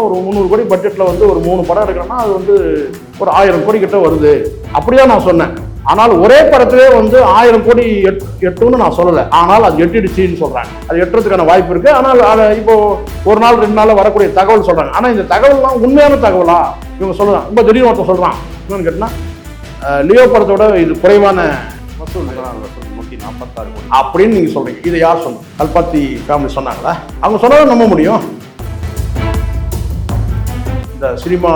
ஒரு 300 கோடி பட்ஜெட்டில் வந்து ஒரு 3 படம் எடுக்கிறோன்னா அது வந்து ஒரு 1000 கோடி கிட்ட வருது. அப்படிதான் நான் சொன்னேன். ஆனால் ஒரே படத்திலே வந்து 1000 கோடி எட்டுன்னு நான் சொல்லலை. ஆனால் அது எட்டிடுச்சின்னு சொல்கிறாங்க. அது எட்டுறதுக்கான வாய்ப்பு இருக்குது. ஆனால் அதை இப்போ ஒரு நாள் 2 நாளில் வரக்கூடிய தகவல் சொல்கிறாங்க. ஆனால் இந்த தகவல்லாம் உண்மையான தகவலா இவங்க சொல்லலாம். ரொம்ப திடீர்னு ஒருத்தர் சொல்கிறான். என்னன்னு கேட்டினா லியோ படத்தோட இது குறைவான வசூல் 146 கோடி அப்படின்னு நீங்கள் சொல்கிறீங்க. இதை யார் சொன்னாங்க? கல்பாத்தி ஃபேமிலி சொன்னாங்களா? அவங்க சொன்னதை நம்ப முடியும். இந்த சினிமா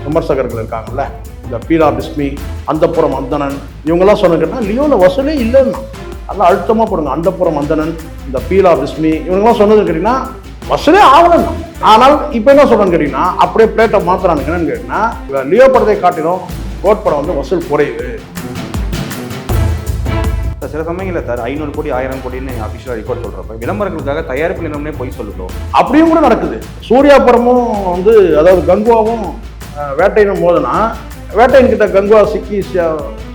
விமர்சகர்கள் இருக்காங்கல்ல, இந்த பீலா பிஸ்மி, அந்தப்புறம் அந்தணன், இவங்கெல்லாம் சொன்னா லியோவில் வசூலே இல்லைன்னா நல்லா அழுத்தமாக போடுங்க. அந்தப்புறம் அந்தணன், இந்த பீலா பிஸ்மி, இவங்கெல்லாம் சொன்னது கேட்டிங்கன்னா வசூலே ஆகலன்னா. ஆனால் இப்போ என்ன சொல்கிறேன்னு கேட்டிங்கன்னா அப்படியே பிளேட்டை மாற்றுறானுங்க. என்னன்னு கேட்டிங்கன்னா லியோ படத்தை காட்டிலும் கோட் படம் வந்து வசூல் குறையுது. சில சமயங்களில் சார் 500 கோடி 1000 கோடின்னு அஃபிஷியலாக ரிப்போர்ட் சொல்கிறப்ப விளம்பரங்களுக்காக தயாரிப்பு நிறுவனமே போய் சொல்லுதோம். அப்படியும் கூட நடக்குது. சூர்யா படமும் வந்து அதாவது கங்குவாவும் வேட்டையினும் போதுனா வேட்டையின் கிட்ட கங்குவா சிக்கி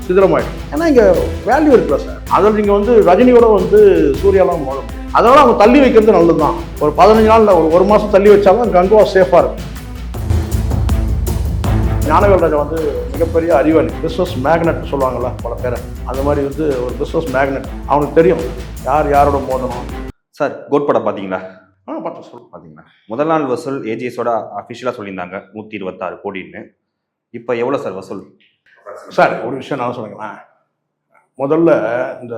சிதிரமாயிடும். ஏன்னா இங்கே வேல்யூ இருக்குல்ல சார். அதில் நீங்கள் வந்து ரஜினியோட வந்து சூர்யாலாம் மோதும். அதனால அவங்க தள்ளி வைக்கிறது நல்லது தான். ஒரு 15 நாளில் ஒரு மாதம் தள்ளி வச்சாலும் கங்குவா சேஃபாக இருக்கும். ஞானவேல் ராஜா வந்து மிகப்பெரிய அறிவாளி, பிஸ்னஸ் மேக்னெட் சொல்லுவாங்கள்ல பல பேரை. அந்த மாதிரி வந்து ஒரு பிஸ்னஸ் மேக்னெட். அவனுக்கு தெரியும் யார் யாரோட மோதணும். சார் கோட் படம் பார்த்தீங்களா? பார்த்து சொல்லுங்கள். பார்த்தீங்களா? முதல் நாள் வசூல் ஏஜிஎஸோட அஃபிஷியலாக சொல்லியிருந்தாங்க 126 கோடின்னு. இப்போ எவ்வளோ சார் வசூல்? சார் ஒரு விஷயம் நான் சொல்லுங்களேன். முதல்ல இந்த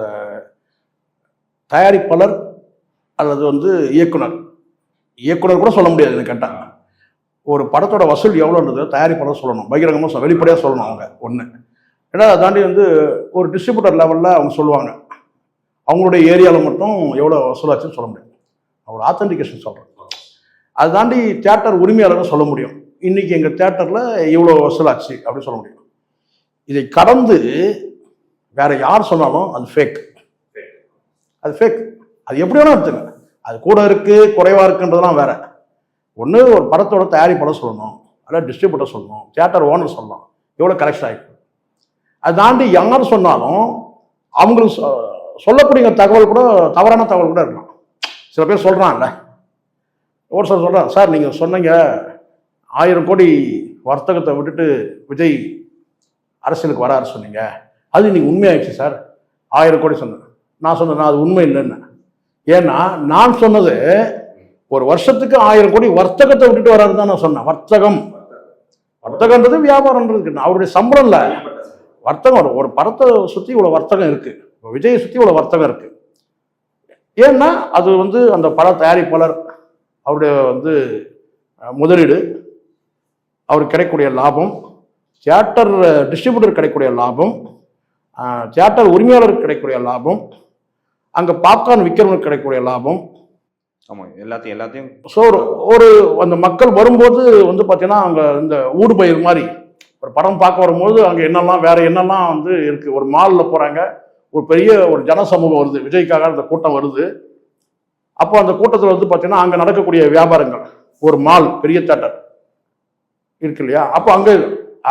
தயாரிப்பாளர் அல்லது வந்து இயக்குனர் கூட சொல்ல முடியாது கேட்டாங்க. ஒரு படத்தோட வசூல் எவ்வளோன்றது தயாரிப்பாளர் சொல்லணும், பகிரங்கமாக வெளிப்படையாக சொல்லணும். அவங்க ஒன்று. ஏன்னா அதை தாண்டி வந்து ஒரு டிஸ்ட்ரிபியூட்டர் லெவலில் அவங்க சொல்லுவாங்க. அவங்களுடைய ஏரியாவில் மட்டும் எவ்வளோ வசூலாச்சுன்னு சொல்ல முடியும். ஒரு ஆத்தென்டிகேஷன் சொல்கிறேன். அதை தாண்டி தியேட்டர் உரிமையாளர்கள் சொல்ல முடியும். இன்றைக்கி எங்கள் தியேட்டரில் இவ்வளோ வசூலாச்சு அப்படின்னு சொல்ல முடியும். இதை கடந்து வேறு யார் சொன்னாலும் அது ஃபேக். அது ஃபேக். அது எப்படி வேணால் எடுத்துங்க. அது கூட இருக்குது குறைவாக இருக்குன்றதுலாம் வேறு. ஒன்று ஒரு படத்தோட தயாரிப்பாளர் சொல்லணும், அல்ல டிஸ்ட்ரிபியூட்டர் சொல்லணும், தியேட்டர் ஓனர் சொல்லலாம் எவ்வளோ கரெக்ஷன் ஆகிருக்கு. அதை தாண்டி யார் சொன்னாலும் அவங்களுக்கு சொல்லக்கூடிய தகவல் கூட தவறான தகவல் கூட இருக்கலாம். சில பேர் சொல்கிறாங்கல்ல, ஒரு சிலர் சொல்கிறாங்க, சார் நீங்கள் சொன்னீங்க 1000 கோடி வர்த்தகத்தை விட்டுட்டு விஜய் அரசியலுக்கு வராரு சொன்னீங்க, அது இன்னைக்கு உண்மையாயிடுச்சு சார். 1000 கோடி சொன்னேன். நான் சொன்னேன் அது உண்மை இல்லைன்னு. ஏன்னா நான் சொன்னது ஒரு வருஷத்துக்கு 1000 கோடி வர்த்தகத்தை விட்டுட்டு வராது தான் நான் சொன்னேன். வர்த்தகன்றது வியாபாரம்ன்றது அவருடைய சம்பளம் இல்லை, வர்த்தகம். ஒரு படத்தை சுற்றி இவ்வளோ வர்த்தகம் இருக்குது, விஜயை சுற்றி இவ்வளோ வர்த்தகம் இருக்குது. ஏன்னா அது வந்து அந்த பட தயாரிப்பாளர் அவருடைய வந்து முதலீடு, அவருக்கு கிடைக்கக்கூடிய லாபம், தியேட்டர் டிஸ்ட்ரிபியூட்டர் கிடைக்கக்கூடிய லாபம், தியேட்டர் உரிமையாளருக்கு கிடைக்கக்கூடிய லாபம், அங்கே பாப்கார்ன் விற்கிறவங்களுக்கு கிடைக்கக்கூடிய லாபம். ஆமாம், எல்லாத்தையும் ஸோ ஒரு அந்த மக்கள் வரும்போது வந்து பார்த்தீங்கன்னா அங்கே இந்த ஊடுபயிர் மாதிரி ஒரு படம் பார்க்க வரும்போது அங்கே என்னெல்லாம் வேறு என்னெல்லாம் வந்து இருக்குது. ஒரு மாலில் போகிறாங்க, ஒரு பெரிய ஒரு ஜனசமூகம் வருது, விஜய்க்காக அந்த கூட்டம் வருது. அப்போ அந்த கூட்டத்தில் வந்து பார்த்தீங்கன்னா அங்கே நடக்கக்கூடிய வியாபாரங்கள், ஒரு மால் பெரிய தேட்டர் இருக்கு இல்லையா, அப்போ அங்கே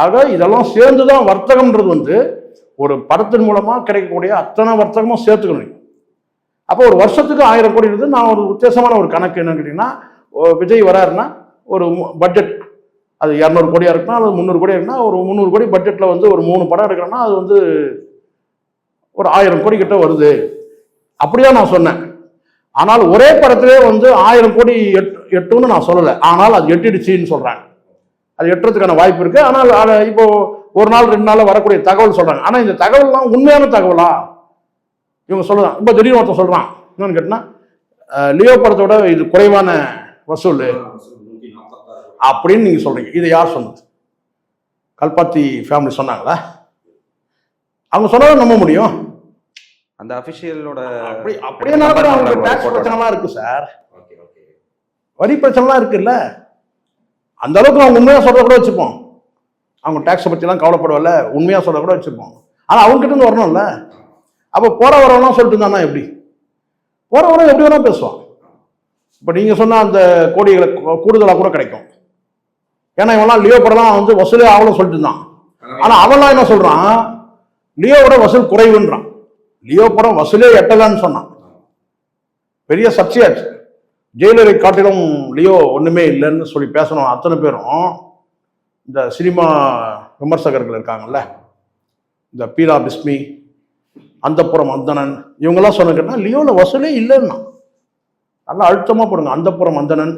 ஆக இதெல்லாம் சேர்ந்து தான் வர்த்தகம்ன்றது வந்து ஒரு படத்தின் மூலமாக கிடைக்கக்கூடிய அத்தனை வர்த்தகமும் சேர்த்துக்கணும். அப்போ ஒரு வருஷத்துக்கு 1000 கோடி இருக்குது. நான் ஒரு வித்தியாசமான ஒரு கணக்கு என்னன்னு கேட்டிங்கன்னா, விஜய் வராருன்னா ஒரு பட்ஜெட் அது 200 கோடியாக இருக்குன்னா அது 300 கோடியாக இருக்குன்னா ஒரு 300 கோடி பட்ஜெட்டில் வந்து ஒரு 3 படம் எடுக்கிறோன்னா அது வந்து ஒரு 1000 கோடி கிட்ட வருது. அப்படியே நான் சொன்னேன். ஆனால் ஒரே படத்திலே வந்து 1000 கோடி எட்டுன்னு நான் சொல்லலை. ஆனால் அது எட்டிடுச்சின்னு சொல்கிறாங்க. அது எட்டுறதுக்கான வாய்ப்பு இருக்குது. ஆனால் அதை இப்போ ஒரு நாள் 2 நாளில் வரக்கூடிய தகவல் சொல்கிறாங்க. ஆனால் இந்த தகவல்லாம் உண்மையான தகவலா இவங்க சொல்லலாம். ரொம்ப திடீர்னு ஒருத்தர் சொல்கிறான். என்னன்னு கேட்டினா லியோ படத்தோட இது குறைவான வசூல் அப்படின்னு நீங்கள் சொல்கிறீங்க. இதை யார் சொன்னது? கல்பாத்தி ஃபேமிலி சொன்னாங்களா? அவங்க சொன்னதை நம்ப முடியும். அந்த அஃபிஷியலோட அப்படியே அவங்களுக்கு டேக்ஸ் பிரச்சனைலாம் இருக்குது சார், வரி பிரச்சனைலாம் இருக்குல்ல. அந்த அளவுக்கு அவங்க உண்மையாக சொல்கிறத கூட வச்சுப்போம். அவங்க டேக்ஸை பற்றிலாம் கவலைப்படுவதில்ல, உண்மையாக சொல்ல கூட வச்சுப்போம். ஆனால் அவங்ககிட்ட இருந்து வரணும்ல. அப்போ போற வரவெல்லாம் சொல்லிட்டு இருந்தானா எப்படி? போற வர எப்படி வேணா பேசுவான். இப்போ நீங்கள் சொன்னால் அந்த கோடிகளை கூடுதலாக கூட கிடைக்கும். ஏன்னா இவெல்லாம் லியோ படம்லாம் வந்து வசூலே ஆகலும் சொல்லிட்டு இருந்தான். ஆனால் அவன்லாம் என்ன சொல்கிறான், லியோவோட வசூல் குறைவுன்றான். லியோ படம் வசூலே எட்டலான்னு சொன்னான். பெரிய சர்ச்சையாச்சு. ஜெயிலரை காட்டிலும் லியோ ஒன்றுமே இல்லைன்னு சொல்லி பேசணும் அத்தனை பேரும் இந்த சினிமா விமர்சகர்கள் இருக்காங்கல்ல, இந்த பீலா பிஸ்மி, அந்தப்புறம் அந்தணன், இவங்கெல்லாம் சொன்னா லியோவில் வசூலே இல்லைன்னா நல்லா அழுத்தமாக போடுங்க. அந்தப்புறம் அந்தணன்,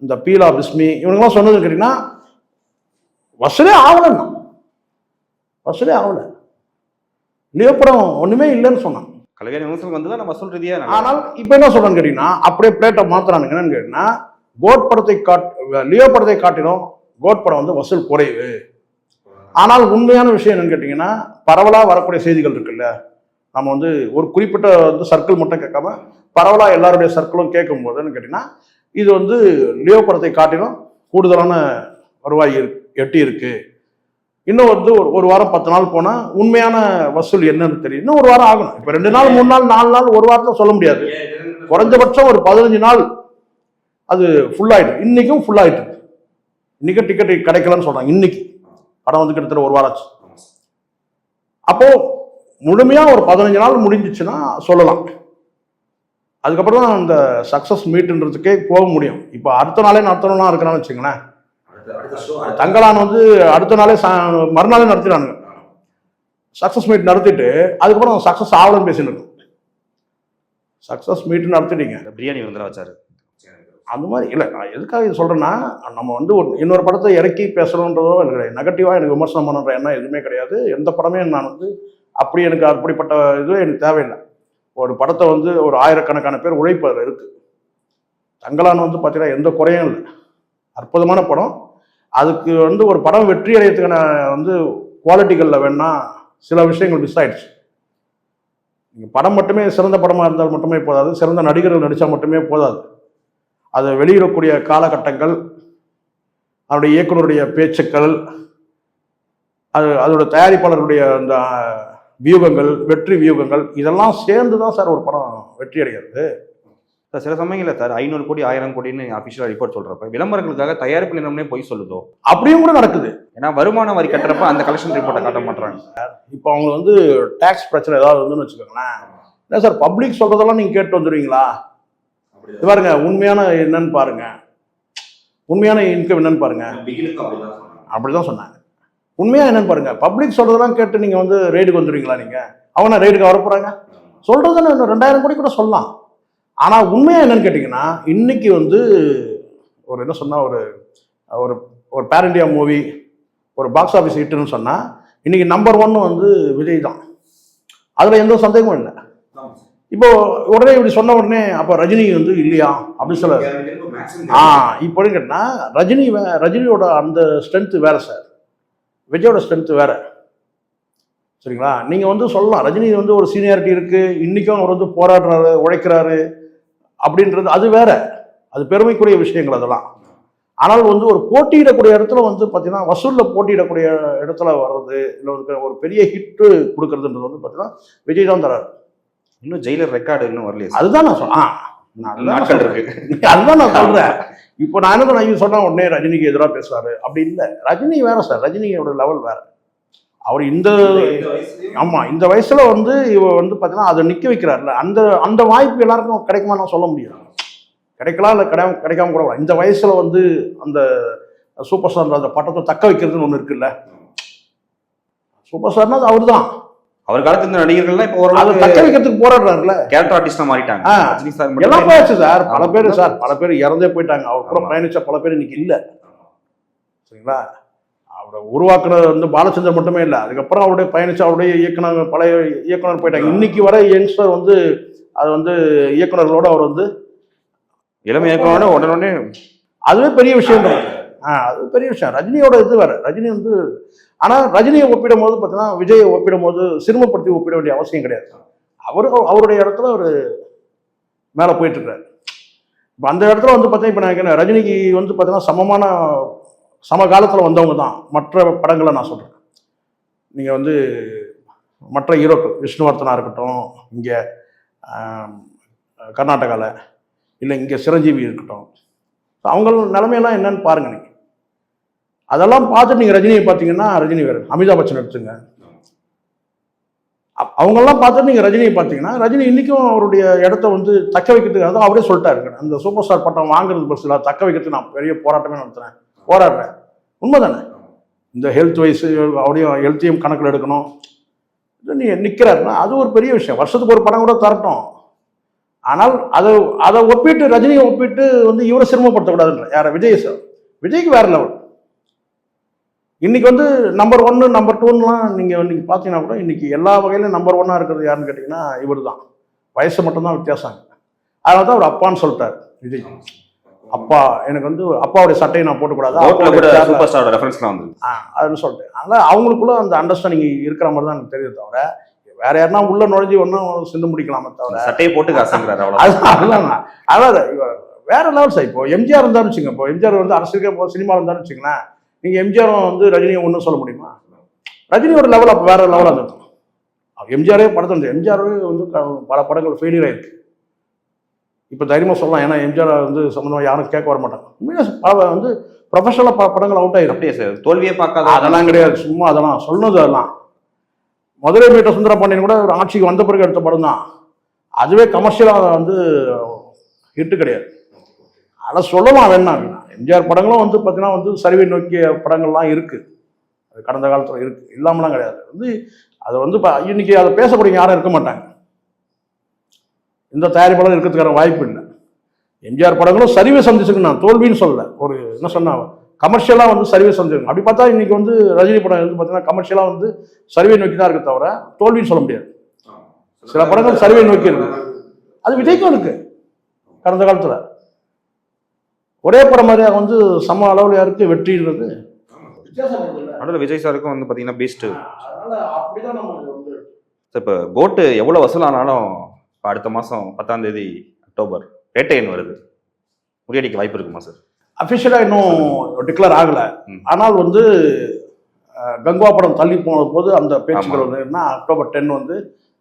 இந்த பீலா பிஸ்மி, இவங்கெல்லாம் சொன்னது கேட்டிங்கன்னா வசூலே ஆகலைன்னா, வசூலே ஆகலை. லியோ படம் ஒன்றுமே இல்லைன்னு சொன்னான். கலைஞர் விமர்சனம் வந்து தான் வசூல் ரீதியாக. ஆனால் இப்போ என்ன சொல்றேன்னு கேட்டீங்கன்னா அப்படியே பிளேட்டை மாத்துறானுங்க. என்னன்னு கேட்டீங்கன்னா கோட் படத்தை லியோ படத்தை காட்டிலும் கோட் படம் வந்து வசூல் குறைவு. ஆனால் உண்மையான விஷயம் என்னன்னு கேட்டீங்கன்னா பரவலாக வரக்கூடிய செய்திகள் இருக்குல்ல, நம்ம வந்து ஒரு குறிப்பிட்ட வந்து சர்க்கிள் மட்டும் கேட்காம பரவலாக எல்லாருடைய சர்க்கிளும் கேட்கும் போதுன்னு கேட்டீங்கன்னா இது வந்து லியோ படத்தை காட்டிலும் கூடுதலான வருவாய் எட்டி இருக்கு. இன்னும் வந்து ஒரு வாரம் 10 நாள் போனா உண்மையான வசூல் என்னன்னு தெரியும். இன்னும் ஒரு வாரம் ஆகணும். இப்ப 2 நாள் 3 நாள் 4 நாள் ஒரு வாரத்தை சொல்ல முடியாது. குறைஞ்சபட்சம் ஒரு 15 நாள் அது ஃபுல் ஆயிட்டு. இன்னைக்கும் ஃபுல் ஆயிட்டு. இன்னைக்கு டிக்கெட் கிடைக்கலன்னு சொல்றாங்க. இன்னைக்கு படம் வந்து கிட்டத்தட்ட ஒரு வாரம் ஆச்சு. அப்போ முழுமையா ஒரு 15 நாள் முடிஞ்சிச்சுன்னா சொல்லலாம். அதுக்கப்புறம் தான் அந்த சக்சஸ் மீட்ன்றதுக்கே போக முடியும். இப்போ அடுத்த நாளே நடத்தணும்னா இருக்கிறான்னு வச்சுங்களேன். தங்கலான் வந்து அடுத்த நாளே மறுநாளே நடத்தினானுங்க. சக்சஸ் மீட் நடத்திட்டு அதுக்கப்புறம் சக்சஸ் ஆகலன்னு பேசிட்டு சக்சஸ் மீட் நடத்திட்டீங்க. பிரியாணி வந்து வச்சாரு. அந்த மாதிரி இல்லை. நான் எதுக்காக இது சொல்றேன்னா நம்ம வந்து இன்னொரு படத்தை இறக்கி பேசணுன்றதோ இல்லை, நெகட்டிவா எனக்கு விமர்சனம் பண்ணுற எண்ணம் எதுவுமே கிடையாது. எந்த படமே நான் வந்து அப்படி எனக்கு அப்படிப்பட்ட இதுவே எனக்கு தேவையில்லை. ஒரு படத்தை வந்து ஒரு ஆயிரக்கணக்கான பேர் உழைப்பு அதில் இருக்கு. தங்கலான் வந்து பார்த்தீங்கன்னா எந்த குறையும் இல்லை, அற்புதமான படம். அதுக்கு வந்து ஒரு படம் வெற்றி அடையறதுக்கான வந்து குவாலிட்டிகளில் வேணா சில விஷயங்கள் மிஸ் ஆயிடுச்சு. நீங்கள் படம் மட்டுமே சிறந்த படமாக இருந்தால் மட்டுமே போதாது, சிறந்த நடிகர்கள் நடித்தா மட்டுமே போதாது. அதை வெளியிடக்கூடிய காலகட்டங்கள், அதனுடைய இயக்குனருடைய பேச்சுக்கள், அதோட தயாரிப்பாளருடைய அந்த வியூகங்கள், வெற்றி வியூகங்கள், இதெல்லாம் சேர்ந்து தான் சார் ஒரு படம் வெற்றி அடைகிறது. சார் சில சமயங்களில் சார் 500 கோடி 1000 கோடின்னு அஃபிஷியலாக ரிப்போர்ட் சொல்கிறப்ப விளம்பரங்களுக்காக தயாரிப்பு நிறுவனமே போய் சொல்லுதோ அப்படியும் கூட நடக்குது. ஏன்னா வருமான வரி கட்டுறப்ப அந்த கலெக்ஷன் ரிப்போர்ட்டை காட்ட மாட்டாங்க சார். இப்போ அவங்க வந்து டேக்ஸ் பிரச்சனை ஏதாவது வந்துன்னு வச்சுக்கோங்களேன், என்ன சார் பப்ளிக் சொல்றதெல்லாம் நீங்கள் கேட்டு வந்துடுவீங்களா? இது பாருங்க, உண்மையான என்னன்னு பாருங்க, உண்மையான இன்கம் என்னன்னு பாருங்க. அப்படிதான் சொன்னாங்க. உண்மையா என்னன்னு பாருங்க. பப்ளிக் சொல்றதெல்லாம் கேட்டு நீங்க வந்து ரெய்டுக்கு வந்துடுவீங்களா? நீங்க அவனா ரெய்டுக்கு வரப்போறாங்க சொல்றதுன்னு 2000 கோடி கூட சொல்லலாம். ஆனா உண்மையா என்னன்னு கேட்டீங்கன்னா இன்னைக்கு வந்து ஒரு என்ன சொன்னா ஒரு ஒரு ஒரு பேர் இண்டியா மூவி ஒரு பாக்ஸ் ஆஃபீஸ் ஹிட்னு சொன்னா இன்னைக்கு நம்பர் 1 வந்து விஜய் தான். அதுல எந்த சந்தேகமும் இல்லை. இப்போ உடனே இப்படி சொன்ன உடனே அப்ப ரஜினி வந்து இல்லையா அப்படின்னு சொல்ல இப்போ கேட்டா ரஜினியோட அந்த ஸ்ட்ரென்த் வேற சார், விஜயோட ஸ்ட்ரென்த் வேற. சரிங்களா? நீங்க வந்து சொல்லலாம் ரஜினி வந்து ஒரு சீனியாரிட்டி இருக்கு, இன்னைக்கும் அவர் வந்து போராடுறாரு, உழைக்கிறாரு அப்படின்றது அது வேற, அது பெருமைக்குரிய விஷயங்கள் அதெல்லாம். ஆனால் வந்து ஒரு போட்டியிடக்கூடிய இடத்துல வந்து பார்த்தீங்கன்னா வசூலில் போட்டியிடக்கூடிய இடத்துல வர்றது இல்லை ஒரு பெரிய ஹிட்டு கொடுக்கறதுன்றது வந்து பார்த்தீங்கன்னா விஜய் தான் தராரு. இன்னும் ஜெயிலர் ரெக்கார்டு இன்னும் வரலையே. அதுதான் நான் அதுதான் நான் சொல்றேன். இப்போ நான் என்ன சொன்னா உடனே ரஜினிக்கு எதிராக பேசுறாரு அப்படி இல்லை. ரஜினி வேற சார், ரஜினியோட லெவல் வேற. அவர் இந்த வயசுல வந்து இவ வந்து பார்த்தீங்கன்னா அதை நிற்க வைக்கிறாருல, அந்த வாய்ப்பு எல்லாருக்கும் கிடைக்குமா நான் சொல்ல முடியாது. கிடைக்கலாம் இல்லை கிடைக்காம கூட. இந்த வயசுல வந்து அந்த சூப்பர் ஸ்டார் அந்த பட்டத்தை தக்க வைக்கிறதுன்னு ஒன்று இருக்குல்ல. சூப்பர் ஸ்டார்னா அது அவர் தான். அவர் காலத்து இந்த நடிகர்கள்லாம் இப்போ அதை தக்க வைக்கிறதுக்கு போராடுறாருல, கேரக்டர் ஆர்டிஸ்டா மாறிட்டாங்க. எல்லாம் போயாச்சு சார். பல பேர் இறந்தே போயிட்டாங்க. அவர் கூட பயணிச்ச பல பேர் இன்னைக்கு இல்லை. சரிங்களா? அவரை உருவாக்குற வந்து பாலச்சந்தர் மட்டுமே இல்லை, அதுக்கப்புறம் அவருடைய பயணிச்சு அவருடைய இயக்குனர் பழைய இயக்குனர் போயிட்டாங்க. இன்னைக்கு வர யங்ஸ்டர் வந்து அது வந்து இயக்குனர்களோட அவர் வந்து இளமை இயக்குனரோட உடனே அதுவே பெரிய விஷயம் தான். அது பெரிய விஷயம். ரஜினியோட இது வேற. ரஜினி வந்து ஆனால் ரஜினியை ஒப்பிடும் போது பார்த்தீங்கன்னா விஜயை ஒப்பிடும் போது சிறுமப்படுத்தி ஒப்பிட வேண்டிய அவசியம் கிடையாது. அவருடைய இடத்துல அவர் மேலே போயிட்டு இருக்காரு. இப்போ அந்த இடத்துல வந்து பார்த்தீங்கன்னா இப்போ நான் ரஜினிக்கு வந்து பார்த்தீங்கன்னா சம காலத்தில் வந்தவங்க தான் மற்ற படங்களை நான் சொல்கிறேன். நீங்கள் வந்து மற்ற ஹீரோக்கள் விஷ்ணுவர்த்தனா இருக்கட்டும், இங்கே கர்நாடகாவில் இல்லை இங்கே சிரஞ்சீவி இருக்கட்டும், அவங்க நிலைமையெல்லாம் என்னன்னு பாருங்க. நீங்கள் அதெல்லாம் பார்த்துட்டு நீங்கள் ரஜினியை பார்த்தீங்கன்னா ரஜினி வேறு. அமிதாப் பச்சன் எடுத்துங்க, அவங்கெல்லாம் பார்த்து நீங்கள் ரஜினியை பார்த்தீங்கன்னா ரஜினி இன்றைக்கும் அவருடைய இடத்த வந்து தக்க வைக்கிறதுக்காக தான் அவரே சொல்லிட்டாரு, அந்த சூப்பர் ஸ்டார் பட்டம் வாங்குறது பஸ்ஸில் தக்க வைக்கிறதுக்கு நான் பெரிய போராட்டமே நடத்துகிறேன், போராடுறேன். உண்மை தானே? இந்த ஹெல்த் வைஸ் அவருடைய ஹெல்த்தையும் கணக்கில் எடுக்கணும். நீ நிற்கிறாருன்னா அது ஒரு பெரிய விஷயம். வருஷத்துக்கு ஒரு படம் கூட தரட்டும். ஆனால் அதை ஒப்பிட்டு ரஜினியை ஒப்பிட்டு வந்து இவரை சிரமப்படுத்தக்கூடாதுன்ற யாரை விஜய் சார். விஜய்க்கு வேற லெவல். இன்னைக்கு வந்து நம்பர் 1 நம்பர் 2லாம் நீங்கள் பார்த்தீங்கன்னா கூட இன்னைக்கு எல்லா வகையிலும் நம்பர் 1 இருக்கிறது யாருன்னு கேட்டிங்கன்னா இவர் தான். வயசு மட்டும்தான் வித்தியாசம். அதனால தான் அவர் அப்பான்னு சொல்லிட்டார் விஜய். அப்பா எனக்கு வந்து அப்பாவுடைய சட்டையை நான் போட்டுக்கூடாது அதுன்னு சொல்லிட்டு. அதனால் அவங்களுக்குள்ள அந்த அண்டர்ஸ்டாண்டிங் இருக்கிற மாதிரி தான் எனக்கு தெரியுது. தவிர வேற யாருன்னா உள்ள நுழைஞ்சி ஒன்றும் சிந்து முடிக்கலாமே தவிர சட்டையை போட்டு காசுங்கிறாரு. அதுதான் அதாவது வேற லெவல் சார். இப்போ எம்ஜிஆர் இருந்தாலும் வச்சுங்க, இப்போ எம்ஜிஆர் வந்து அரசியலுக்கு சினிமா இருந்தாலும் வச்சுங்களேன், நீங்கள் எம்ஜிஆரும் வந்து ரஜினியை ஒன்றும் சொல்ல முடியுமா? ரஜினியோட லெவல் அப்போ வேற லெவலாக இருந்தது. எம்ஜிஆரே படத்தில் எம்ஜிஆரே வந்து பல படங்கள் ஃபெயிலியர் ஆயிருக்கு. இப்போ தைரியமாக சொல்லலாம், ஏன்னா எம்ஜிஆர் வந்து சம்மந்தமாக யாரும் கேட்க வர மாட்டாங்க. உண்மையாக வந்து ப்ரொஃபஷனலாக படங்கள் அவுட் ஆயிரும். அப்படியே சார் தோல்வியே பார்க்காத அதெல்லாம் கிடையாது, சும்மா அதெல்லாம் சொன்னது. அதெல்லாம் மதுரை மீட்ட சுந்தரபாண்டியன் கூட ஒரு ஆட்சிக்கு வந்த பிறகு எடுத்த படம் தான். அதுவே கமர்ஷியலாக வந்து ஹிட்டு கிடையாது. அதை சொல்லலாம் வேணாம். எம்ஜிஆர் படங்களும் வந்து பார்த்தீங்கன்னா வந்து சரிவை நோக்கிய படங்கள்லாம் இருக்குது, அது கடந்த காலத்தில் இருக்குது, இல்லாமலாம் கிடையாது. வந்து அதை வந்து இன்னைக்கு அதை பேசக்கூடிய யாரும் இருக்க மாட்டாங்க. இந்த தயாரிப்பாளர் இருக்கிறதுக்கான வாய்ப்பு இல்லை. எம்ஜிஆர் படங்களும் சரிவை சந்திச்சுக்கு, நான் தோல்வின்னு சொல்லலை, ஒரு என்ன சொன்னா கமர்ஷியலாக வந்து சரிவை சந்திச்சிருக்கும். அப்படி பார்த்தா இன்னைக்கு வந்து ரஜினி படம் வந்து பார்த்தீங்கன்னா கமர்ஷியலாக வந்து சரிவை நோக்கி தான் இருக்க தவிர தோல்வின்னு சொல்ல முடியாது. சில படங்கள் சரிவை நோக்கி இருக்கு, அது விஜய்க்கும் இருக்கு. கடந்த காலத்தில் ஒரே படம் மாதிரியாக வந்து சம அளவில் யாருக்கு வெற்றின்றது நடுவில் விஜய் சாருக்கும் வந்து பார்த்தீங்கன்னா பெஸ்ட்டு. சார் இப்போ கோட்டு எவ்வளோ வசூலானாலும் இப்போ அடுத்த மாதம் 10ஆம் தேதி அக்டோபர் வேட்டையன் வருது, முறியடிக்க வாய்ப்பு இருக்குமா சார்? அஃபிஷியலாக இன்னும் டிக்ளேர் ஆகலை. ஆனால் வந்து கங்குவா படம் தள்ளி போன போது அந்த பேச்சுக்கள் வந்து என்ன அக்டோபர் 10 வந்து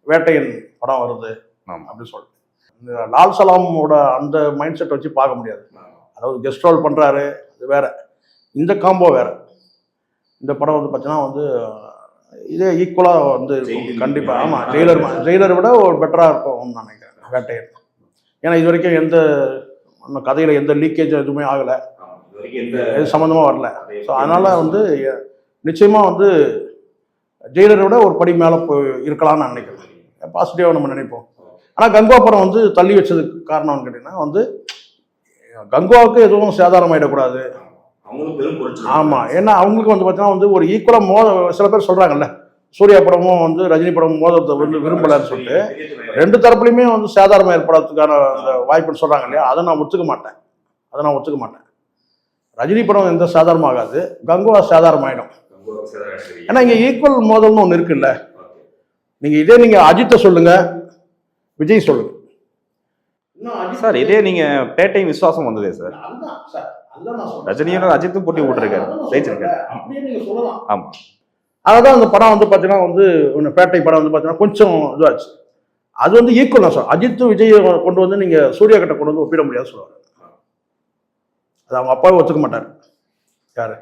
வேட்டையன் படம் வருது அப்படின்னு சொல்லிட்டு. இந்த லால் சலாமோட அந்த மைண்ட் செட் வச்சு பார்க்க முடியாது. அதாவது கெஸ்ட் ரோல் பண்ணுறாரு, அது வேற, இந்த காம்போ வேற. இந்த படம் வந்து பார்த்தீங்கன்னா வந்து இதே ஈக்குவலாக வந்து கண்டிப்பாக. ஆமாம், ஜெயிலரை விட ஒரு பெட்டராக இருக்கும்னு நினைக்கிறேன் வேட்டையன். ஏன்னா இது வரைக்கும் எந்த கதையில் எந்த லீக்கேஜ் எதுவுமே ஆகலை, எது சம்மந்தமாக வரல. ஸோ அதனால் வந்து நிச்சயமாக வந்து ஜெயிலரை விட ஒரு படி மேலே போய் இருக்கலாம்னு நான் நினைக்கிறேன். பாசிட்டிவாக நம்ம நினைப்போம். ஆனால் கங்குவா படம் வந்து தள்ளி வச்சதுக்கு காரணம்னு கேட்டிங்கன்னா வந்து கங்குவாவுக்கு எதுவும் சேதாரமாயிடக்கூடாது. ஆமாம், ஏன்னா அவங்களுக்கு வந்து பார்த்தீங்கன்னா வந்து ஒரு ஈக்குவலாக சில பேர் சொல்கிறாங்கல்ல, சூர்யா படமும் வந்து ரஜினி படமும் மோதத்தை வந்து விரும்பலைன்னு சொல்லிட்டு 2 தரப்புலையுமே வந்து சேதாரம் ஏற்படுறதுக்கான அந்த வாய்ப்புன்னு சொல்கிறாங்க இல்லையா, அதை நான் ஒத்துக்க மாட்டேன். ரஜினி படம் எந்த சேதாரமும் ஆகாது, கங்குவா சேதாரம் ஆகிடும். ஏன்னா இங்கே ஈக்குவல் மோதல்னு ஒன்று இருக்குல்ல. நீங்கள் அஜித்தை சொல்லுங்க, விஜய் சொல்லுங்க சார். இதே நீங்க பேட்டை விசுவாசம் வந்ததே சார், ரஜினியோட அஜித்தும் போட்டி போட்டிருக்காரு, ஜெயிச்சிருக்காரு. ஆமா, அதான் அந்த படம் வந்து பார்த்தீங்கன்னா வந்து பேட்டை படம் வந்து பார்த்தீங்கன்னா கொஞ்சம் இதுவாச்சு. அது வந்து ஈக்குவல் தான் சார். அஜித் விஜய் கொண்டு வந்து நீங்க சூர்யா கிட்ட கொண்டு வந்து ஒப்பிட முடியாது சொல்லுவாங்க. அது அவங்க அப்பாவே ஒத்துக்க மாட்டாரு. யாரு?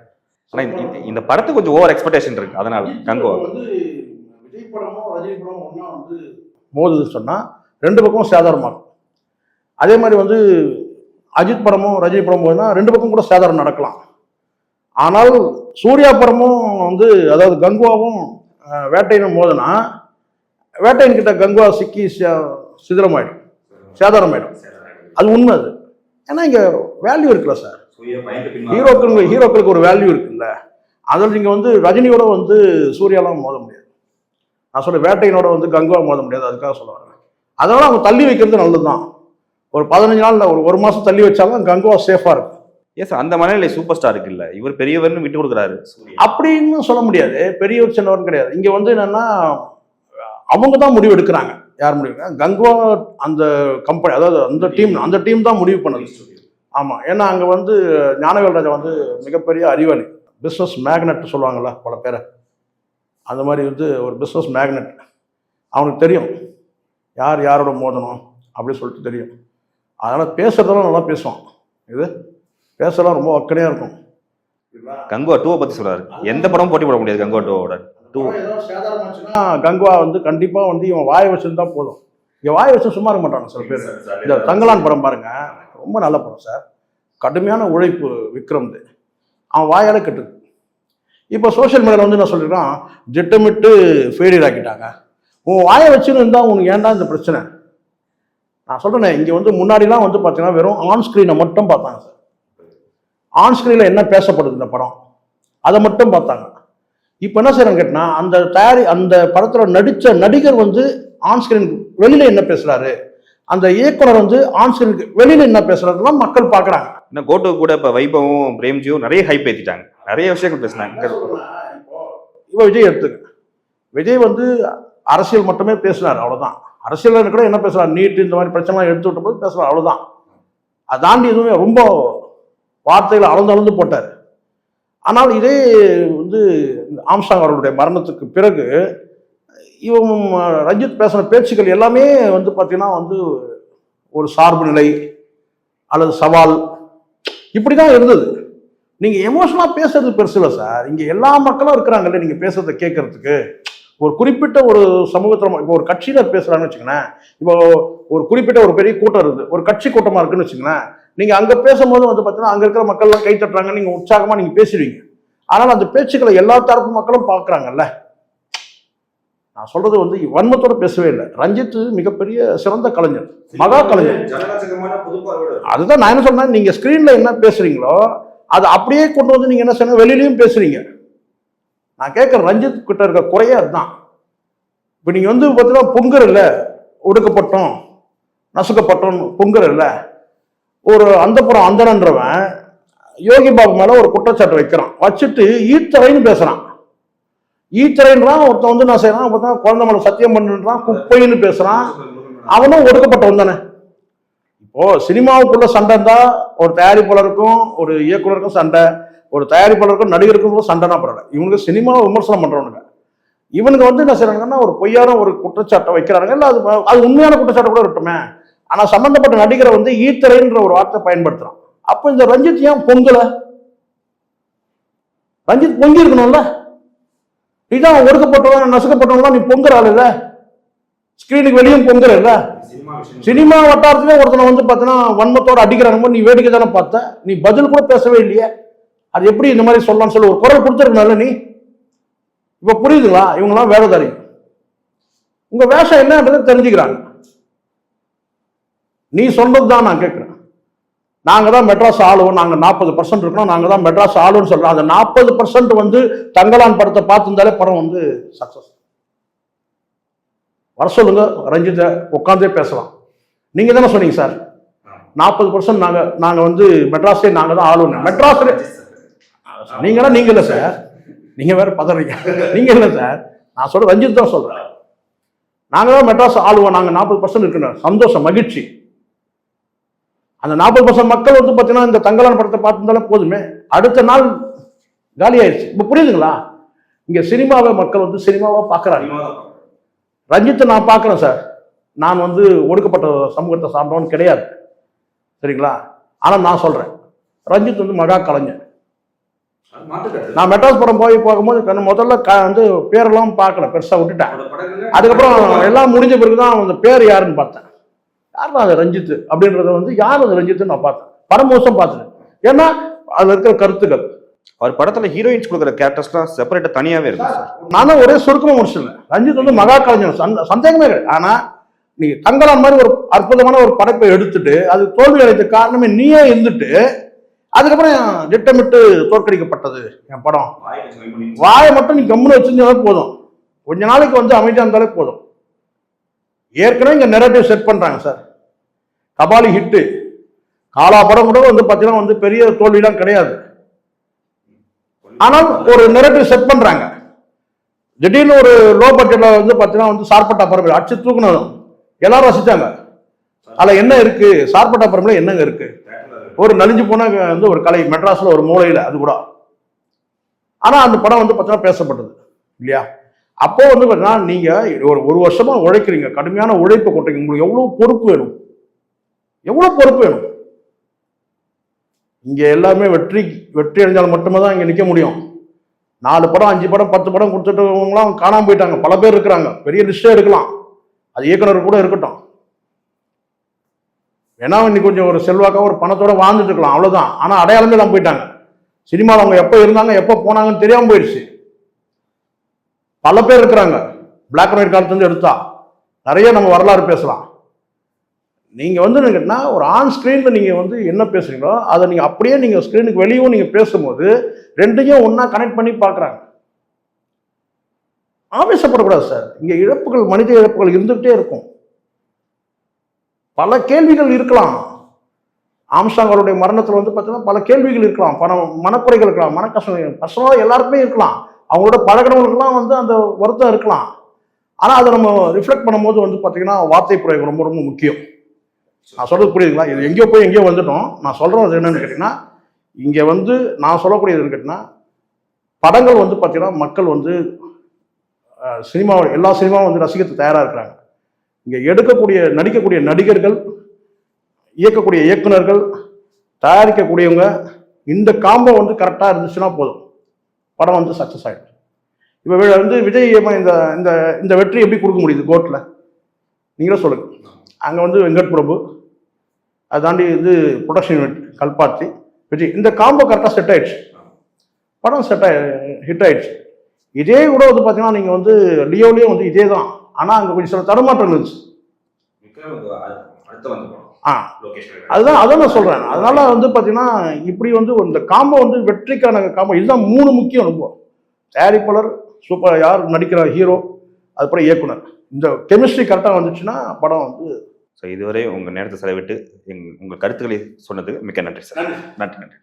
ஆனா இந்த படத்துக்கு கொஞ்சம் ஓவர் எக்ஸ்பெக்டேஷன் இருக்கு. அதனால கங்குவா வந்து விஜய் படமும் ரஜினி படமும் ஒன்னா வந்து மோதுது சொன்னா 2 பக்கமும் சேதாரமாகும். அதே மாதிரி வந்து அஜித் படமும் ரஜினி படமும் போதுன்னா 2 பக்கம் கூட சேதாரம் நடக்கலாம். ஆனால் சூர்யா படமும் வந்து அதாவது கங்குவாவும் வேட்டையனும் மோதுனா வேட்டையன் கிட்ட கங்குவா சிக்கி சிதிலமாயிடும், சேதாரம் ஆயிடும். அது உண்மை. அது ஏன்னா இங்க வேல்யூ இருக்குல்ல சார், ஹீரோக்களுக்கு ஒரு வேல்யூ இருக்குல்ல. அதில் நீங்க வந்து ரஜினியோட வந்து சூர்யாலாம் மோத முடியாது. நான் சொல்ல வேட்டையனோட வந்து கங்குவா மோத முடியாது, அதுக்காக சொல்ல வரேன். அதனால அவங்க தள்ளி வைக்கிறது நல்லதுதான். ஒரு 15 நாள் ஒரு மாசம் தள்ளி வச்சாலும் கங்குவா சேஃபா இருக்கும். எஸ், அந்த மனநிலை சூப்பர் ஸ்டாருக்கு இல்லை. இவர் பெரியவர்னு விட்டு கொடுக்குறாரு அப்படின்னு சொல்ல முடியாது. பெரியவர் சின்னவர் கிடையாது. இங்க வந்து என்னன்னா அவங்க தான் முடிவு எடுக்கிறாங்க. யார் முடிவு? கங்குவா அந்த கம்பெனி, அதாவது அந்த டீம் தான் முடிவு பண்ணுது. ஆமா, ஏன்னா அங்க வந்து ஞானவேல் ராஜா வந்து மிகப்பெரிய அறிவாளி, பிஸ்னஸ் மேக்னெட் சொல்லுவாங்கல்ல பல பேரை. அந்த மாதிரி வந்து ஒரு பிஸ்னஸ் மேக்னெட். அவனுக்கு தெரியும் யார் யாரோட மோதணும் அப்படின்னு சொல்லிட்டு தெரியும். அதனால் பேசுறதெல்லாம் நல்லா பேசுவான். இது பேசலாம் ரொம்ப அக்கறையாக இருக்கும். கங்குவா 2 பற்றி சொல்கிறாரு. எந்த படமும் போட்டி போட முடியாது கங்குவா 2 ஏதாவது சேதாரம் ஆச்சுன்னா கங்குவா வந்து கண்டிப்பா வந்து இவன் வாயை வச்சிருந்தா போதும். இங்க வாயை வச்சு சும்மா இருக்க மாட்டாங்க சில பேர். இந்த தங்கலான் படம் பாருங்க, ரொம்ப நல்ல படம் சார். கடுமையான உழைப்பு விக்ரம்து, அவன் வாயால கெட்டுது. இப்போ சோஷியல் மீடியாவில் வந்து என்ன சொல்லிருக்கான், திட்டமிட்டு ஃபெயிலியர் ஆக்கிட்டாங்க. உன் வாயை வச்சுன்னு இருந்தா உனக்கு ஏன்டா இந்த பிரச்சனை? நான் சொல்றேனே, இங்க வந்து முன்னாடிலாம் வந்து பார்த்தீங்கன்னா வெறும் ஆன் ஸ்கிரீனை மட்டும் பார்த்தாங்க சார். ஆன் ஸ்கிரீனில் என்ன பேசப்படுது இந்த படம், அதை மட்டும் பார்த்தாங்க. இப்போ என்ன செய்யறாங்க கேட்டினா, அந்த படத்தில் நடித்த நடிகர் வந்து ஆன் ஸ்கிரீன் வெளியில என்ன பேசுறாரு, அந்த இயக்குனர் வந்து ஆன் ஸ்கிரீனுக்கு வெளியில என்ன பேசுறதுலாம் மக்கள் பார்க்குறாங்க. இன்னும் கோட்டு கூட இப்போ வைபவும் பிரேம்ஜியும் நிறைய ஹைப் ஏற்றிட்டாங்க, நிறைய விஷயங்கள் பேசினாங்க. இப்போ விஜய் எடுத்துக்க, விஜய் வந்து அரசியல் மட்டுமே பேசினார், அவ்வளோதான். அரசியல் கூட என்ன பேசுறாரு, நீட்டு இந்த மாதிரி பிரச்சனைலாம் எடுத்து விட்ட போது பேசுறாரு, அவ்வளோதான். அதை தாண்டி எதுவுமே ரொம்ப வார்த்தைகளை அளந்து போட்டார். ஆனால் இதே வந்து ஆம்ஸ்ட்ராங் அவர்களுடைய மரணத்துக்கு பிறகு இவன் ரஞ்சித் பேசின பேச்சுக்கள் எல்லாமே வந்து பார்த்தீங்கன்னா வந்து ஒரு சார்பு நிலை அல்லது சவால் இப்படி தான் இருந்தது. நீங்கள் எமோஷனலாக பேசுறது பெருசு இல்லை சார். இங்கே எல்லா மக்களும் இருக்கிறாங்கல்ல நீங்கள் பேசுறதை கேட்கறதுக்கு. ஒரு குறிப்பிட்ட ஒரு சமூகத்தில் இப்போ ஒரு கட்சியினர் பேசுகிறாங்கன்னு வச்சுங்களேன், இப்போ ஒரு குறிப்பிட்ட ஒரு பெரிய கூட்டம் இருக்குது, ஒரு கட்சி கூட்டமாக இருக்குன்னு வச்சுங்களேன், நீங்கள் அங்கே பேசும்போது வந்து பார்த்தீங்கன்னா அங்கே இருக்கிற மக்கள்லாம் கை தட்டுறாங்க, நீங்கள் உற்சாகமாக நீங்கள் பேசுவீங்க. ஆனால் அந்த பேச்சுக்களை எல்லா தரப்பு மக்களும் பார்க்குறாங்கல்ல. நான் சொல்றது வந்து வன்மத்தோட பேசவே இல்லை. ரஞ்சித் மிகப்பெரிய சிறந்த கலைஞர், மகா கலைஞர். அதுதான் நான் என்ன சொன்னேன், நீங்க ஸ்கிரீன்ல என்ன பேசுறீங்களோ அதை அப்படியே கொண்டு வந்து நீங்க என்ன செய்யணும், வெளியிலையும் பேசுறீங்க. நான் கேட்கிறேன், ரஞ்சித் கிட்ட இருக்க குறையே அதுதான். இப்போ நீங்க வந்து பார்த்தீங்கன்னா பொங்கல் இல்லை, ஒடுக்கப்பட்டோம் நசுக்கப்பட்டோம் பொங்கல் இல்லை, ஒரு அந்தப்புறம் அந்தனன்றவன் யோகி பாபு மேல ஒரு குற்றச்சாட்டு வைக்கிறான், வச்சுட்டு ஈத்தரைன்னு பேசுறான். ஈத்தரைன்றான் ஒருத்தன் வந்து நான் செய்யறான், ஒருத்தன் குழந்தை மேல சத்தியம் பண்ணுறான், குப்பைன்னு பேசுறான். அவனும் ஒடுக்கப்பட்டவன் தானே. இப்போ சினிமாவுக்குள்ள சண்டை இருந்தா ஒரு தயாரிப்பாளருக்கும் ஒரு இயக்குனருக்கும் சண்டை, ஒரு தயாரிப்பாளருக்கும் நடிகருக்கும் சண்டைனா பரவாயில்ல. இவனுக்கு சினிமாவை விமர்சனம் பண்றவனுங்க, இவனுக்கு வந்து என்ன செய்யறாங்கன்னா ஒரு பொய்யான ஒரு குற்றச்சாட்டை வைக்கிறாங்க. இல்லை அது உண்மையான குற்றச்சாட்டை கூட இருக்கட்டுமே, ஆனா சம்பந்தப்பட்ட நடிகரை வந்து ஈத்தரைன்ற ஒரு வார்த்தை பயன்படுத்துறான். அப்ப இந்த ரஞ்சித் ஏன் பொங்கல? ரஞ்சித் பொங்கி இருக்கணும்ல. இதான் ஒடுக்கப்பட்டவன் நசுக்கப்பட்டவன், நீ பொங்குறாள் இல்ல, ஸ்கிரீனுக்கு வெளியும் பொங்குற இல்ல. சினிமா வட்டாரத்திலே ஒருத்தனை வந்து பார்த்தீங்கன்னா வன்மத்தோட அடிக்கிறாங்க, நீ வேடிக்கை தானே பார்த்த, நீ பதில் கூட பேசவே இல்லையே. அது எப்படி இந்த மாதிரி சொல்லலாம்னு சொல்லி ஒரு குரல் கொடுத்துருக்கணும்ல நீ. இப்ப புரியுதுங்களா? இவங்கெல்லாம் வேலைதாரி, உங்க வேஷம் என்னன்றது தெரிஞ்சுக்கிறாங்க. நீ சொன்னதுதான் நான் கேட்கிறேன். நாங்க தான் மெட்ராஸ் ஆளுவோம், நாங்க 40% இருக்கணும், நாங்க தான் மெட்ராஸ் ஆளுன்னு சொல்றோம். அந்த 40% வந்து தங்கலான் படத்தை பார்த்துருந்தாலே படம் வந்து சக்சஸ். வர சொல்லுங்க, ரஞ்சித்தை உட்காந்தே பேசலாம். நீங்க தானே சொன்னீங்க சார் 40% நாங்க வந்து மெட்ராஸே நாங்க தான் ஆளுவோம். மெட்ராஸ் நீங்களா? நீங்க இல்ல சார், நீங்க வேற பதறீங்க. நீங்க இல்ல சார், நான் சொல்ற ரஞ்சித் தான் சொல்றேன். நாங்க தான் மெட்ராஸ் ஆளுவோம், நாங்க 40% இருக்கணும், சந்தோஷம், மகிழ்ச்சி. அந்த 40% மக்கள் வந்து பார்த்தீங்கன்னா இந்த தங்கலான் படத்தை பார்த்துருந்தாலே போதுமே, அடுத்த நாள் காலி ஆயிடுச்சு. இப்போ புரியுதுங்களா? இங்க சினிமாவை மக்கள் வந்து சினிமாவா பார்க்குறாங்க. ரஞ்சித்தை நான் பார்க்குறேன் சார், நான் வந்து ஒடுக்கப்பட்ட சமூகத்தை சார்ந்தவன் கிடையாது, சரிங்களா? ஆனால் நான் சொல்றேன், ரஞ்சித் வந்து மகா கலைஞர். நான் மெட்ராஸ் படம் போகும்போது முதல்ல வந்து பேரெல்லாம் பார்க்கல, பெருசாக விட்டுட்டேன். அதுக்கப்புறம் எல்லாம் முடிஞ்ச பிறகுதான் அந்த பேர் யாருன்னு பார்த்தேன். யார் அது ரஞ்சித் அப்படின்றத வந்து யார் அது ரஞ்சித் நான் பார்த்தேன், படம் மோசம் பார்த்தேன். ஏன்னா அதுல இருக்கிற கருத்துக்கள், அவர் படத்துல ஹீரோயின்ஸ் கொடுக்குற கேரக்டர்ஸ்லாம் செப்பரேட்டா தனியாவே இருக்கு சார். நானும் ஒரே சுருக்கமா முடிச்சிடல, ரஞ்சித் வந்து மகா கலைஞர், சந்தேகமே கிடையாது. ஆனா நீங்க தங்கலான் மாதிரி ஒரு அற்புதமான ஒரு படைப்பை எடுத்துட்டு அது தோல்வி அடைந்த காரணமே நீயே இருந்துட்டு அதுக்கப்புறம் திட்டமிட்டு தோற்கடிக்கப்பட்டது என் படம், வாயை மட்டும் நீ கம்முன்னு வச்சிருந்தாலே போதும், கொஞ்ச நாளைக்கு வந்து அமைதியா இருந்தாலே போதும். ஏற்கனவே இங்க நெரேட்டிவ் செட் பண்றாங்க சார். கபாலி ஹிட்டு, காலா படம் கூட வந்து பாத்தீங்கன்னா வந்து பெரிய தோல்விலாம் கிடையாது. ஆனால் ஒரு நெரேட்டிவ் செட் பண்றாங்க. திடீர்னு ஒரு லோ பட்ஜெட்ல வந்து பாத்தீங்கன்னா வந்து சார்பட்டா பரம்பரை அடிச்சு தூக்குனதும் எல்லாரும் ரசிச்சாங்க. அதுல என்ன இருக்கு, சார்பட்டா பரம்பரை என்னங்க இருக்கு, ஒரு நலிஞ்சு போன வந்து ஒரு கலை, மெட்ராஸ்ல ஒரு மூலையில அது கூட. ஆனா அந்த படம் வந்து பாத்தீங்கன்னா பேசப்பட்டது இல்லையா? அப்போ வந்து பாத்தீங்கன்னா நீங்க ஒரு வருஷமா உழைக்கிறீங்க, கடுமையான உழைப்பு கொட்டுறீங்க, உங்களுக்கு எவ்வளவு பொறுப்பு வேணும், எவ்வளவு பொறுப்பு வேணும். இங்க எல்லாமே வெற்றி அடைஞ்சால் மட்டுமே தான் இங்க நிக்க முடியும். 4 படம் 5 படம் 10 படம் கொடுத்துட்டவங்களாம் காணாம போயிட்டாங்க. பல பேர் இருக்கிறாங்க. பெரிய லிஸ்டே எடுக்கலாம். அது இயக்குனர் கூட இருக்கட்டும். ஏன்னா இன்னைக்கு கொஞ்சம் ஒரு செல்வாக்கா ஒரு பணத்தோட வாழ்ந்துட்டு இருக்கலாம், அவ்வளவுதான். ஆனா அடையாளமே எல்லாம் போயிட்டாங்க. சினிமாவில் அவங்க எப்போ இருந்தாங்க எப்போ போனாங்கன்னு தெரியாம போயிடுச்சு. பல பேர் இருக்கிறாங்க. பிளாக் அண்ட் ஒயிட் காலத்துலேருந்து எடுத்தா நிறைய நம்ம வரலாறு பேசலாம். நீங்க வந்து கேட்டீங்கன்னா ஒரு ஆன் ஸ்கிரீன்ல நீங்க வந்து என்ன பேசுறீங்களோ அதை நீங்க அப்படியே நீங்க ஸ்கிரீனுக்கு வெளியும் நீங்க பேசும்போது ரெண்டையும் ஒன்னா கனெக்ட் பண்ணி பார்க்குறாங்க. ஆவேசப்படக்கூடாது சார். இங்க இழப்புகள், மனித இழப்புகள் இருந்துகிட்டே இருக்கும். பல கேள்விகள் இருக்கலாம். ஆம்ஸ்ட்ராங் அவருடைய மரணத்தில் வந்து பார்த்தீங்கன்னா பல கேள்விகள் இருக்கலாம், மனக்குறைகள் இருக்கலாம், மனக்கஷ்டம் பர்சனலாக எல்லாருக்குமே இருக்கலாம். அவங்களோட பழகினவங்களுக்குலாம் வந்து அந்த வருத்தம் இருக்கலாம். ஆனால் அதை நம்ம ரிஃப்ளெக்ட் பண்ணும்போது வந்து பார்த்தீங்கன்னா வார்த்தை பிரயோகம் ரொம்ப ரொம்ப முக்கியம். நான் சொல்றது புரியுதுங்களா? இது எங்கேயோ போய் எங்கேயோ வந்துட்டோம். நான் சொல்றது என்னன்னு கேட்டிங்கன்னா, இங்கே வந்து நான் சொல்லக்கூடியது கேட்டிங்கன்னா, படங்கள் வந்து பார்த்தீங்கன்னா மக்கள் வந்து சினிமாவை எல்லா சினிமாவும் வந்து ரசிக்கிறதுக்கு தயாராக இருக்கிறாங்க. இங்கே எடுக்கக்கூடிய நடிக்கக்கூடிய நடிகர்கள், இயக்கக்கூடிய இயக்குனர்கள், தயாரிக்கக்கூடியவங்க இந்த காம்போ வந்து கரெக்டாக இருந்துச்சுன்னா போதும், படம் வந்து சக்ஸஸ் ஆகிடும். இப்போ வந்து விஜய் இந்த இந்த இந்த வெற்றி எப்படி கொடுக்க முடியுது கோர்ட்டில்? நீங்களே சொல்லுங்க. அங்கே வந்து வெங்கட் பிரபு, அதை தாண்டி இது ப்ரொடக்ஷன் யூனிட் கல்பாத்தி, விஜய், இந்த காம்போ கரெக்டாக செட் ஆயிடுச்சு. படம் ஹிட் ஆயிடுச்சு. இதே கூட வந்து பார்த்தீங்கன்னா நீங்கள் வந்து லியோலேயே வந்து இதே தான். ஆனால் அங்கே கொஞ்சம் சில தடுமாற்றம் இருந்துச்சு. அதுதான் நான் சொல்றேன். அதனால வந்து பாத்தீங்கன்னா இப்படி வந்து இந்த காம்போ வந்து வெற்றிக்கான காம்போ. இதுதான் 3 முக்கியம். ரொம்ப தயாரிப்பாளர், சூப்பர் யார் நடிக்கிற ஹீரோ, அதுக்கப்புறம் இயக்குனர், இந்த கெமிஸ்ட்ரி கரெக்டாக வந்துச்சுன்னா படம் வந்து. ஸோ இதுவரை உங்கள் நேரத்தை செலவிட்டு உங்கள் கருத்துக்களை சொன்னதுக்கு மிக்க நன்றி சார். நன்றி.